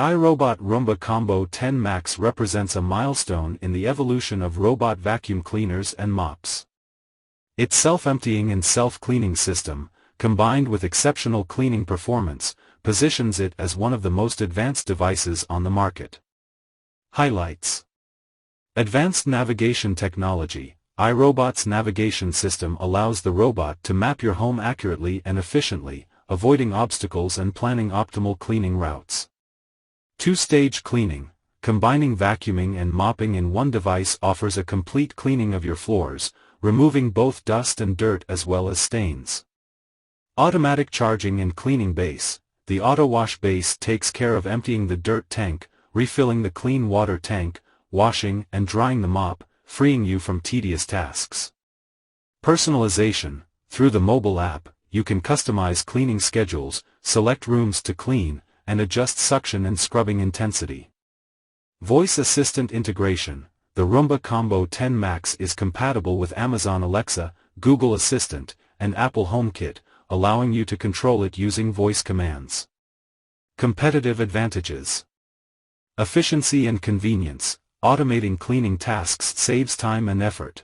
iRobot Roomba Combo 10 Max represents a milestone in the evolution of robot vacuum cleaners and mops. Its self-emptying and self-cleaning system, combined with exceptional cleaning performance, positions it as one of the most advanced devices on the market. Highlights: Advanced navigation technology. iRobot's navigation system allows the robot to map your home accurately and efficiently, avoiding obstacles and planning optimal cleaning routes. Two-stage cleaning. Combining vacuuming and mopping in one device offers a complete cleaning of your floors, removing both dust and dirt as well as stains. Automatic charging and cleaning base. The AutoWash base takes care of emptying the dirt tank, refilling the clean water tank, washing and drying the mop, freeing you from tedious tasks. Personalization. Through the mobile app, you can customize cleaning schedules, select rooms to clean, and adjust suction and scrubbing intensity. Voice assistant integration. The Roomba Combo 10 Max is compatible with Amazon Alexa, Google Assistant, and Apple HomeKit, allowing you to control it using voice commands. Competitive advantages. Efficiency and convenience. Automating cleaning tasks saves time and effort.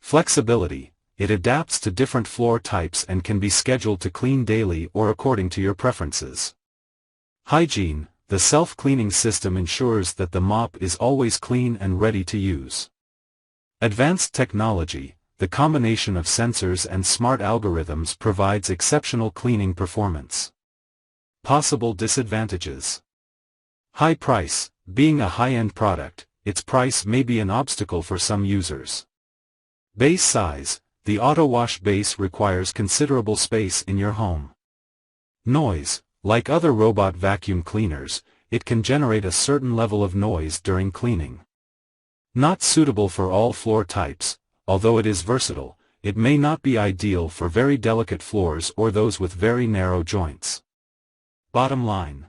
Flexibility. It adapts to different floor types and can be scheduled to clean daily or according to your preferences. Hygiene. The self-cleaning system ensures that the mop is always clean and ready to use. Advanced technology. The combination of sensors and smart algorithms provides exceptional cleaning performance. Possible disadvantages. High price. Being a high-end product, its price may be an obstacle for some users. Base size. The AutoWash base requires considerable space in your home. Noise. Like other robot vacuum cleaners, it can generate a certain level of noise during cleaning. Not suitable for all floor types, although it is versatile, it may not be ideal for very delicate floors or those with very narrow joints. Bottom line.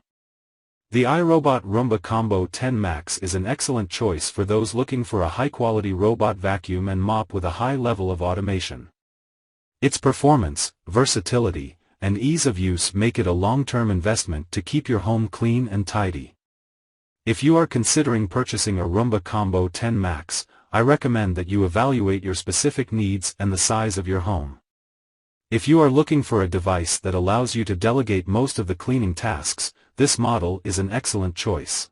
The iRobot Roomba Combo 10 Max is an excellent choice for those looking for a high-quality robot vacuum and mop with a high level of automation. Its performance, versatility, and ease of use make it a long-term investment to keep your home clean and tidy. If you are considering purchasing a Roomba Combo 10 Max, I recommend that you evaluate your specific needs and the size of your home. If you are looking for a device that allows you to delegate most of the cleaning tasks, this model is an excellent choice.